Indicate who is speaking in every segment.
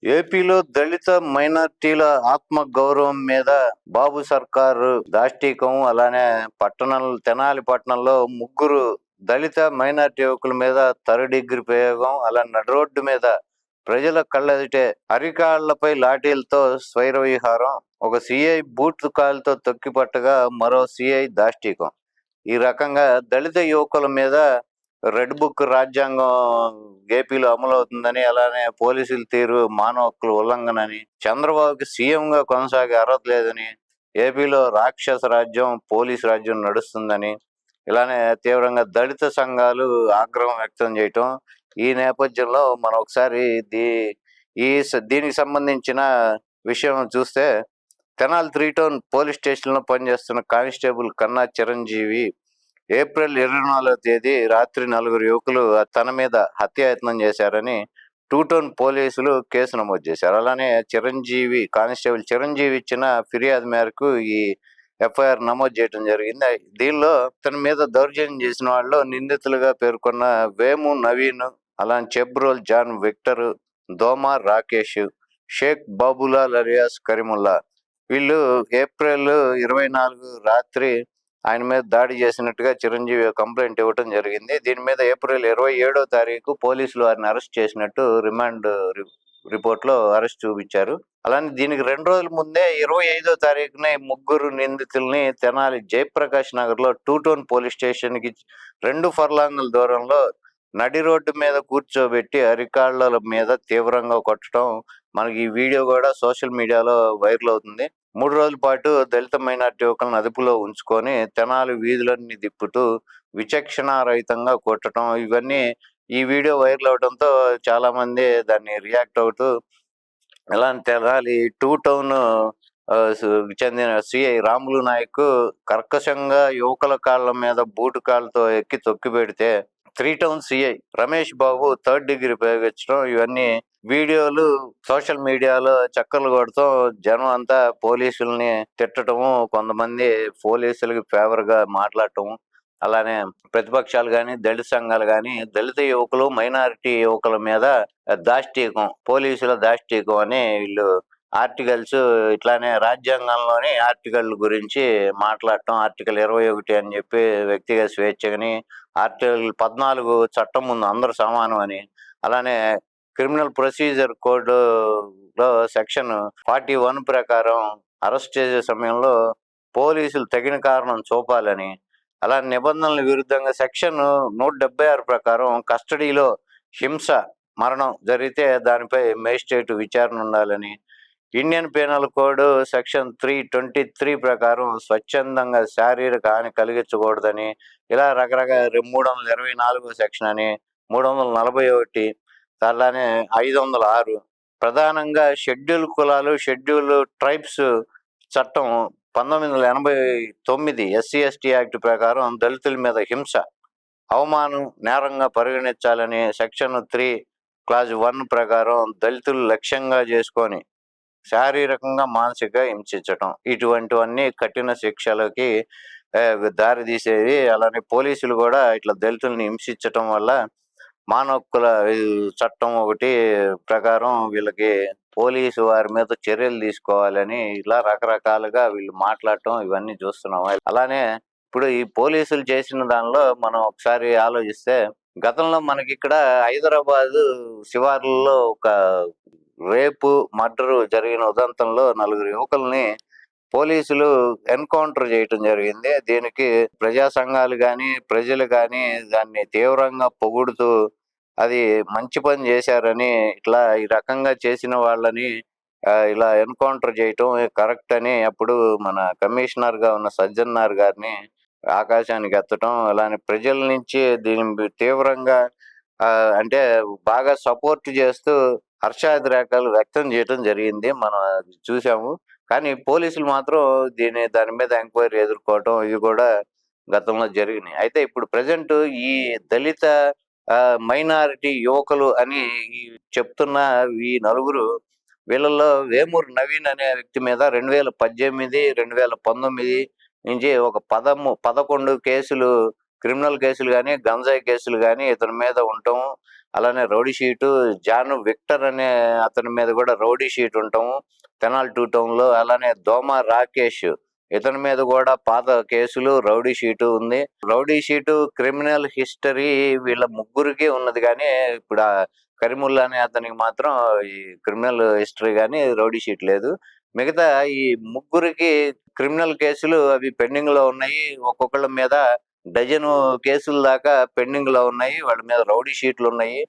Speaker 1: ఏపీలో దళిత మైనార్టీల ఆత్మ గౌరవం మీద బాబు సర్కారు దాష్టీకం. అలానే తెనాలి పట్టణంలో ముగ్గురు దళిత మైనార్టీ యువకుల మీద థర్డ్ డిగ్రీ ప్రయోగం. అలా నడి రోడ్డు మీద ప్రజల కళ్ళెదుటే అరికాళ్లపై లాఠీలతో స్వైర విహారం. ఒక సిఐ బూట్ కాలుతో తొక్కిపట్టగా మరో సిఐ దాష్టీకం. ఈ రకంగా దళిత యువకుల మీద రెడ్ బుక్ రాజ్యాంగం ఏపీలో అమలవుతుందని, అలానే పోలీసుల తీరు మానవ హక్కుల ఉల్లంఘనని, చంద్రబాబుకి సీఎంగా కొనసాగే అర్హత లేదని, ఏపీలో రాక్షస రాజ్యం పోలీసు రాజ్యం నడుస్తుందని, ఇలానే తీవ్రంగా దళిత సంఘాలు ఆగ్రహం వ్యక్తం చేయటం. ఈ నేపథ్యంలో మనం ఒకసారి దీనికి సంబంధించిన విషయం చూస్తే, తెనాలి 3 టౌన్ పోలీస్ స్టేషన్లో పనిచేస్తున్న కానిస్టేబుల్ కన్నా చిరంజీవి ఏప్రిల్ 24వ తేదీ రాత్రి 4 యువకులు తన మీద హత్యాయత్నం చేశారని 2 టౌన్ పోలీసులు కేసు నమోదు చేశారు. అలానే కానిస్టేబుల్ చిరంజీవి ఇచ్చిన ఫిర్యాదు మేరకు ఈ ఎఫ్ఐఆర్ నమోదు చేయడం జరిగింది. దీనిలో తన మీద దౌర్జన్యం చేసిన వాళ్ళు నిందితులుగా పేర్కొన్న వేము నవీన్, అలానే Chebrol John Victor, Doma Rakesh, Shaik Babulal alias Kareemulla, వీళ్ళు ఏప్రిల్ 24 రాత్రి ఆయన మీద దాడి చేసినట్టుగా చిరంజీవి కంప్లైంట్ ఇవ్వడం జరిగింది. దీని మీద ఏప్రిల్ 27వ తారీఖు పోలీసులు వారిని అరెస్ట్ చేసినట్టు రిమాండ్ రిపోర్ట్ లో అరెస్ట్ చూపించారు. అలానే దీనికి 2 రోజుల ముందే 25వ తారీఖున ముగ్గురు నిందితుల్ని తెనాలి జయప్రకాష్ నగర్ లో 2 టౌన్ పోలీస్ స్టేషన్ కి 2 ఫర్లాంగుల దూరంలో నడి రోడ్డు మీద కూర్చోబెట్టి అరికాళ్ల మీద తీవ్రంగా కొట్టడం. మనకి ఈ వీడియో కూడా సోషల్ మీడియాలో వైరల్ అవుతుంది. 3 రోజుల పాటు దళిత మైనార్టీ యువకులను అదుపులో ఉంచుకొని తెనాలి వీధులన్నీ తిప్పుతూ విచక్షణారహితంగా కొట్టడం, ఇవన్నీ ఈ వీడియో వైరల్ అవడంతో చాలా మంది దాన్ని రియాక్ట్ అవుతూ, ఇలాంటి తెనాలి 2 టౌన్ చెందిన సిఐ రాములు నాయక్ కర్కశంగా యువకుల కాళ్ళ మీద బూటు కాళ్ళతో ఎక్కి తొక్కి పెడితే 3 town CI Ramesh Babu third degree ప్రయోగించడం, ఇవన్నీ వీడియోలు సోషల్ మీడియాలో చక్కర్లు కొడతాం. జనం అంతా పోలీసుల్ని తిట్టడము, కొంతమంది పోలీసులకి ఫేవర్ గా మాట్లాడటము, అలానే ప్రతిపక్షాలు కానీ దళిత సంఘాలు కానీ దళిత యువకులు మైనారిటీ యువకుల మీద దాష్టీకం, పోలీసుల దాష్టీకం అని వీళ్ళు ఆర్టికల్స్, ఇట్లానే రాజ్యాంగంలోని ఆర్టికల్ గురించి మాట్లాడటం. ఆర్టికల్ 21 అని చెప్పి వ్యక్తిగత స్వేచ్ఛని, ఆర్టికల్ 14 చట్టం ముందు అందరూ సమానం అని, అలానే క్రిమినల్ ప్రొసీజర్ కోడ్ లో సెక్షన్ 41 ప్రకారం అరెస్ట్ చేసే సమయంలో పోలీసులు తగిన కారణం చూపాలని, అలా నిబంధనల విరుద్ధంగా సెక్షన్ 176 ప్రకారం కస్టడీలో హింస, మరణం జరిగితే దానిపై మేజిస్ట్రేట్ విచారణ ఉండాలని, ఇండియన్ పీనల్ కోడ్ సెక్షన్ 323 ప్రకారం స్వచ్ఛందంగా శారీరక హాని కలిగించకూడదని, ఇలా రకరకాల 324 సెక్షన్ అని, 341, అలానే 506, ప్రధానంగా షెడ్యూల్ కులాలు షెడ్యూల్ ట్రైబ్స్ చట్టం 1989 SC/ST యాక్ట్ ప్రకారం దళితుల మీద హింస, అవమానం నేరంగా పరిగణించాలని సెక్షన్ 3 క్లాజ్ 1 ప్రకారం దళితులు లక్ష్యంగా చేసుకొని శారీరకంగా మానసికంగా హింసించటం, ఇటువంటివన్నీ కఠిన శిక్షలకి దారి తీసేది. అలానే పోలీసులు కూడా ఇట్లా దళితుల్ని హింసించటం వల్ల మానవ హక్కుల చట్టం 1 ప్రకారం వీళ్ళకి పోలీసు వారి మీద చర్యలు తీసుకోవాలని ఇలా రకరకాలుగా వీళ్ళు మాట్లాడటం, ఇవన్నీ చూస్తున్నాం. అలానే ఇప్పుడు ఈ పోలీసులు చేసిన దానిలో మనం ఒకసారి ఆలోచిస్తే, గతంలో మనకి ఇక్కడ హైదరాబాద్ శివార్లలో ఒక రేపు మర్డర్ జరిగిన ఉదంతంలో 4 యువకుల్ని పోలీసులు ఎన్కౌంటర్ చేయటం జరిగింది. దీనికి ప్రజా సంఘాలు కానీ ప్రజలు కానీ దాన్ని తీవ్రంగా పొగుడుతూ అది మంచి పని చేశారని, ఇట్లా ఈ రకంగా చేసిన వాళ్ళని ఇలా ఎన్కౌంటర్ చేయటం కరెక్ట్ అని అప్పుడు మన కమిషనర్ గా ఉన్న సజ్జనార్ గారిని ఆకాశానికి ఎత్తడం, అలానే ప్రజల నుంచి దీని తీవ్రంగా అంటే బాగా సపోర్ట్ చేస్తూ హర్షాతిరేకాలు వ్యక్తం చేయడం జరిగింది, మనం చూసాము. కానీ పోలీసులు మాత్రం దాని మీద ఎంక్వైరీ ఎదుర్కోవటం, ఇవి కూడా గతంలో జరిగినాయి. అయితే ఇప్పుడు ప్రజెంట్ ఈ దళిత మైనారిటీ యువకులు అని చెప్తున్న ఈ 4, వీళ్ళల్లో వేమూరు నవీన్ అనే వ్యక్తి మీద 2018, 2019 నుంచి ఒక 11 కేసులు, క్రిమినల్ కేసులు కానీ గంజాయి కేసులు కానీ ఇతని మీద ఉండటం, అలానే రౌడీ షీటు జాను విక్టర్ అనే అతని మీద కూడా రౌడీ షీట్ ఉండటము తెనాలి 2 టౌన్లో. అలానే దోమ రాకేష్ ఇతని మీద కూడా పాత కేసులు రౌడీ షీటు ఉంది. రౌడీ షీటు క్రిమినల్ హిస్టరీ వీళ్ళ ముగ్గురికి ఉన్నది, కానీ ఇప్పుడు కరీముల్లా అనే అతనికి మాత్రం ఈ క్రిమినల్ హిస్టరీ కానీ రౌడీ షీట్ లేదు. మిగతా ఈ ముగ్గురికి క్రిమినల్ కేసులు అవి పెండింగ్ లో ఉన్నాయి. ఒక్కొక్కళ్ళ మీద డజను కేసుల దాకా పెండింగ్ లో ఉన్నాయి. వాళ్ళ మీద రౌడీ షీట్లు ఉన్నాయి.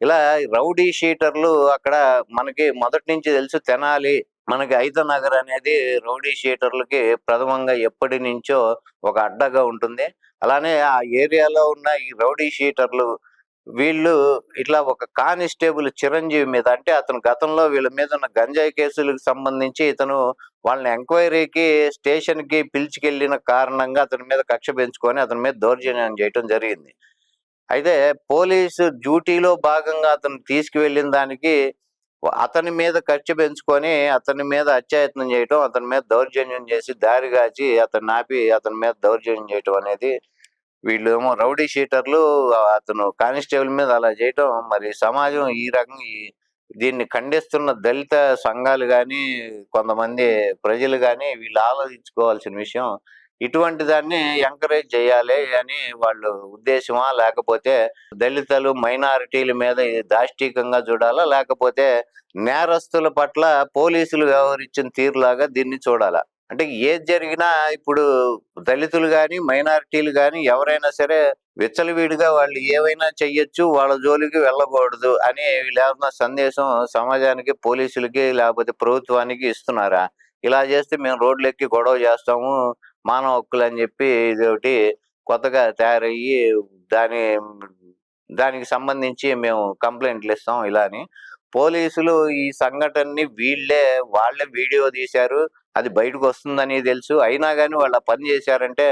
Speaker 1: ఇలా రౌడీ షీటర్లు అక్కడ మనకి మొదటి నుంచి తెలుసు. తెనాలి మనకి ఐతనగర్ అనేది రౌడీ షీటర్లకి ప్రథమంగా ఎప్పటి నుంచో ఒక అడ్డగా ఉంటుంది. అలానే ఆ ఏరియాలో ఉన్న ఈ రౌడీ షీటర్లు వీళ్ళు ఇట్లా ఒక కానిస్టేబుల్ చిరంజీవి మీద, అంటే అతను గతంలో వీళ్ళ మీద ఉన్న గంజాయి కేసులకు సంబంధించి ఇతను వాళ్ళని ఎంక్వైరీకి స్టేషన్ కి పిలిచికెళ్లిన కారణంగా అతని మీద కక్ష పెంచుకొని అతని మీద దౌర్జన్యం చేయటం జరిగింది. అయితే పోలీసు డ్యూటీలో భాగంగా అతను తీసుకువెళ్ళిన దానికి అతని మీద కక్ష పెంచుకొని అతని మీద హత్యాయత్నం చేయటం, అతని మీద దౌర్జన్యం చేసి దారిగాచి అతన్ని ఆపి అతని మీద దౌర్జన్యం చేయటం అనేది, వీళ్ళేమో రౌడీ షీటర్లు అతను కానిస్టేబుల్ మీద అలా చేయటం. మరి సమాజం ఈ రకంగా దీన్ని ఖండిస్తున్న దళిత సంఘాలు కానీ కొంతమంది ప్రజలు కానీ వీళ్ళు ఆలోచించుకోవాల్సిన విషయం. ఇటువంటి దాన్ని ఎంకరేజ్ చేయాలి అని వాళ్ళు ఉద్దేశమా, లేకపోతే దళితులు మైనారిటీల మీద దాష్టీకంగా చూడాలా, లేకపోతే నేరస్తుల పట్ల పోలీసులు వ్యవహరించిన తీరులాగా దీన్ని చూడాలా? అంటే ఏది జరిగినా ఇప్పుడు దళితులు కానీ మైనారిటీలు కానీ ఎవరైనా సరే విచ్చలవిడిగా వాళ్ళు ఏవైనా చెయ్యొచ్చు, వాళ్ళ జోలికి వెళ్ళకూడదు అని వీళ్ళు ఏమన్నా సందేశం సమాజానికి, పోలీసులకి లేకపోతే ప్రభుత్వానికి ఇస్తున్నారా? ఇలా చేస్తే మేము రోడ్లెక్కి గొడవ చేస్తాము, మానవ హక్కులు అని చెప్పి ఇది ఒకటి కొత్తగా తయారయ్యి దానికి సంబంధించి మేము కంప్లైంట్లు ఇస్తాం ఇలా అని. పోలీసులు ఈ సంఘటనని వాళ్ళే వీడియో తీశారు, అది బయటకు వస్తుందని తెలుసు. అయినా కానీ వాళ్ళ పని చేశారంటే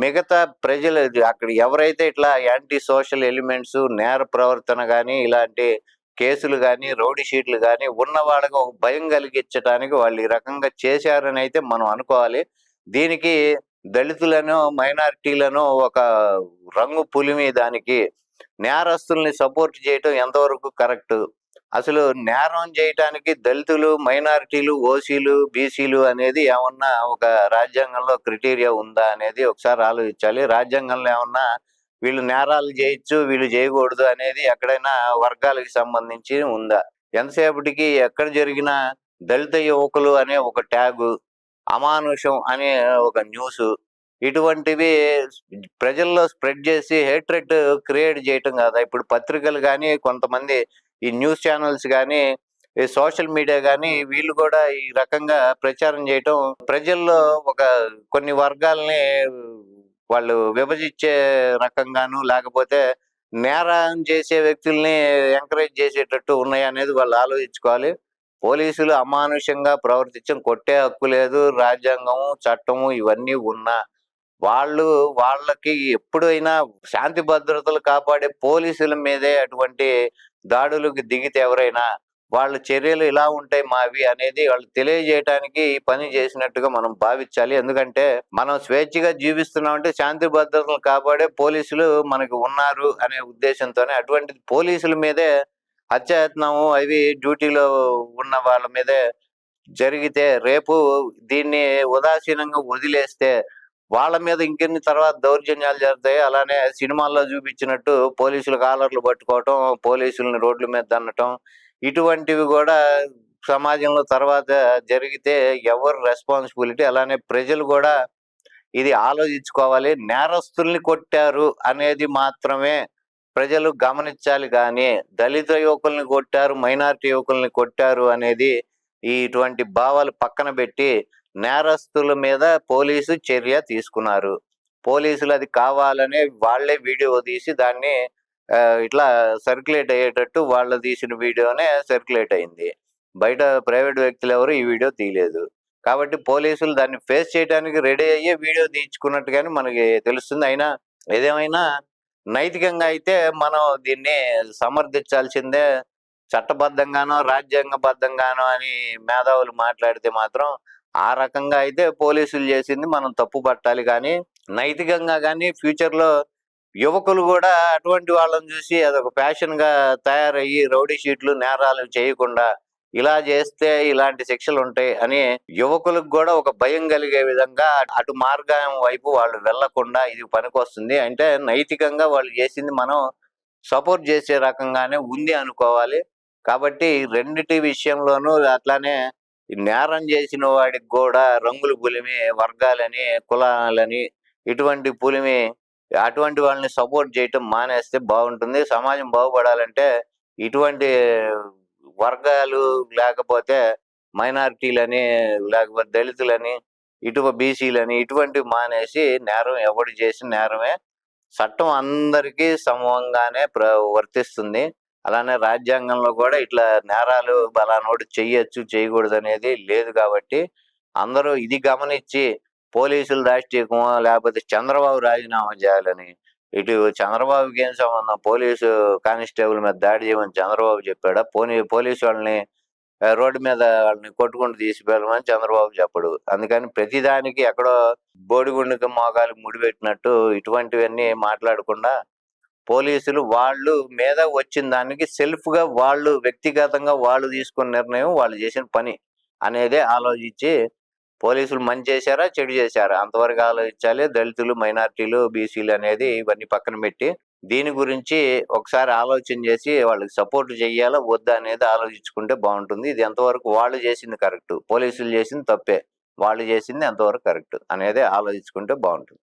Speaker 1: మిగతా ప్రజలు అక్కడ ఎవరైతే ఇట్లా యాంటీ సోషల్ ఎలిమెంట్స్, నేర ప్రవర్తన కానీ ఇలాంటి కేసులు కానీ రౌడీ షీట్లు కానీ ఉన్న వాళ్ళకి ఒక భయం కలిగించడానికి వాళ్ళు ఈ రకంగా చేశారని అయితే మనం అనుకోవాలి. దీనికి దళితులను మైనారిటీలను ఒక రంగు పులిమి దానికి నేరస్తుల్ని సపోర్ట్ చేయటం ఎంతవరకు కరెక్ట్? అసలు నేరం చేయటానికి దళితులు, మైనారిటీలు, ఓసీలు, బీసీలు అనేది ఏమన్నా ఒక రాజ్యాంగంలో క్రైటీరియా ఉందా అనేది ఒకసారి ఆలోచించాలి. రాజ్యాంగంలో ఏమన్నా వీళ్ళు నేరాలు చేయొచ్చు, వీళ్ళు చేయకూడదు అనేది ఎక్కడైనా వర్గాలకు సంబంధించి ఉందా? ఎంతసేపటికి ఎక్కడ జరిగినా దళిత యువకులు అనే ఒక ట్యాగు, అమానుషం అనే ఒక న్యూస్, ఇటువంటివి ప్రజల్లో స్ప్రెడ్ చేసి హేట్రెడ్ క్రియేట్ చేయటం కదా. ఇప్పుడు పత్రికలు కానీ, కొంతమంది ఈ న్యూస్ ఛానల్స్ కానీ, ఈ సోషల్ మీడియా కానీ వీళ్ళు కూడా ఈ రకంగా ప్రచారం చేయటం ప్రజల్లో ఒక కొన్ని వర్గాల్ని వాళ్ళు విభజించే రకంగాను, లేకపోతే నేరం చేసే వ్యక్తుల్ని ఎంకరేజ్ చేసేటట్టు ఉన్నాయి అనేది వాళ్ళు ఆలోచించుకోవాలి. పోలీసులు అమానుషంగా ప్రవర్తించడం, కొట్టే హక్కు లేదు, రాజ్యాంగము చట్టము ఇవన్నీ ఉన్నా వాళ్ళకి ఎప్పుడైనా శాంతి భద్రతలు కాపాడే పోలీసుల మీదే అటువంటి దాడులకు దిగితే ఎవరైనా వాళ్ళ చర్యలు ఇలా ఉంటాయి మావి అనేది వాళ్ళు తెలియజేయటానికి ఈ పని చేసినట్టుగా మనం భావించాలి. ఎందుకంటే మనం స్వేచ్ఛగా జీవిస్తున్నామంటే శాంతి భద్రతలు కాపాడే పోలీసులు మనకు ఉన్నారు అనే ఉద్దేశంతోనే అటువంటి పోలీసుల మీదే హత్యాయత్నము అవి డ్యూటీలో ఉన్న వాళ్ళ మీదే జరిగితే రేపు దీన్ని ఉదాసీనంగా వదిలేస్తే వాళ్ళ మీద ఇంకెన్ని తర్వాత దౌర్జన్యాలు జరుగుతాయి. అలానే సినిమాల్లో చూపించినట్టు పోలీసులు కాలర్లు పట్టుకోవటం, పోలీసుల్ని రోడ్ల మీద దన్నటం, ఇటువంటివి కూడా సమాజంలో తర్వాత జరిగితే ఎవరు రెస్పాన్సిబిలిటీ? అలానే ప్రజలు కూడా ఇది ఆలోచించుకోవాలి. నేరస్తుల్ని కొట్టారు అనేది మాత్రమే ప్రజలు గమనించాలి, కానీ దళిత యువకుల్ని కొట్టారు, మైనారిటీ యువకుల్ని కొట్టారు అనేది ఇటువంటి భావాలు పక్కన పెట్టి నేరస్తుల మీద పోలీసు చర్య తీసుకున్నారు. పోలీసులు అది కావాలనే వాళ్లే వీడియో తీసి దాన్ని ఇట్లా సర్క్యులేట్ అయ్యేటట్టు వాళ్ళు తీసిన వీడియోనే సర్క్యులేట్ అయింది. బయట ప్రైవేట్ వ్యక్తులు ఎవరు ఈ వీడియో తీయలేదు. కాబట్టి పోలీసులు దాన్ని ఫేస్ చేయడానికి రెడీ అయ్యే వీడియో తీయించుకున్నట్టుగానే మనకి తెలుస్తుంది. అయినా ఏదేమైనా నైతికంగా అయితే మనం దీన్ని సమర్థించాల్సిందే. చట్టబద్ధంగానో రాజ్యాంగబద్ధంగానో అని మేధావులు మాట్లాడితే మాత్రం ఆ రకంగా అయితే పోలీసులు చేసింది మనం తప్పు పట్టాలి, కానీ నైతికంగా కానీ ఫ్యూచర్లో యువకులు కూడా అటువంటి వాళ్ళని చూసి అదొక ఫ్యాషన్ గా తయారయ్యి రౌడీ షీట్లు నేరాలు చేయకుండా ఇలా చేస్తే ఇలాంటి శిక్షలు ఉంటాయి అని యువకులకు కూడా ఒక భయం కలిగే విధంగా అటు మార్గం వైపు వాళ్ళు వెళ్లకుండా ఇది పనికొస్తుంది. అంటే నైతికంగా వాళ్ళు చేసింది మనం సపోర్ట్ చేసే రకంగానే ఉంది అనుకోవాలి. కాబట్టి రెండిటి విషయంలోనూ అట్లానే ఈ నేరం చేసిన వాడికి కూడా రంగులు పులిమి, వర్గాలని, కులాలని ఇటువంటి పులిమి అటువంటి వాళ్ళని సపోర్ట్ చేయటం మానేస్తే బాగుంటుంది. సమాజం బాగుపడాలంటే ఇటువంటి వర్గాలు లేకపోతే మైనారిటీలని, లేకపోతే దళితులని, బీసీలని ఇటువంటివి మానేసి నేరం ఎవడు చేసిన నేరమే. చట్టం అందరికీ సమంగానే వర్తిస్తుంది. అలానే రాజ్యాంగంలో కూడా ఇట్లా నేరాలు పలానోడు చెయ్యొచ్చు, చేయకూడదు అనేది లేదు కాబట్టి అందరూ ఇది గమనించి పోలీసుల దాష్టీకమో లేకపోతే చంద్రబాబు రాజీనామా చేయాలని, ఇటు చంద్రబాబుకి ఏం సంబంధం, పోలీసు కానిస్టేబుల్ మీద దాడి చేయమని చంద్రబాబు చెప్పాడా? పోలీసు వాళ్ళని రోడ్డు మీద వాళ్ళని కొట్టుకుంటూ తీసుకెళ్ళమని చంద్రబాబు చెప్పడు. అందుకని ప్రతిదానికి ఎక్కడో బోడిగుండుకి మోకాలు ముడిపెట్టినట్టు ఇటువంటివన్నీ మాట్లాడకుండా పోలీసులు వాళ్ళు మీద వచ్చిన దానికి సెల్ఫ్ గా వాళ్ళు వ్యక్తిగతంగా వాళ్ళు తీసుకున్న నిర్ణయం, వాళ్ళు చేసిన పని అనేదే ఆలోచించి పోలీసులు మంచి చేశారా, చెడు చేశారా అంతవరకు ఆలోచించాలి. దళితులు, మైనారిటీలు, బీసీలు అనేది ఇవన్నీ పక్కన పెట్టి దీని గురించి ఒకసారి ఆలోచన చేసి వాళ్ళకి సపోర్ట్ చెయ్యాలా వద్దా అనేది ఆలోచించుకుంటే బాగుంటుంది. ఇది ఎంతవరకు వాళ్ళు చేసింది కరెక్ట్, పోలీసులు చేసింది తప్పే, వాళ్ళు చేసింది ఎంతవరకు కరెక్ట్ అనేది ఆలోచించుకుంటే బాగుంటుంది.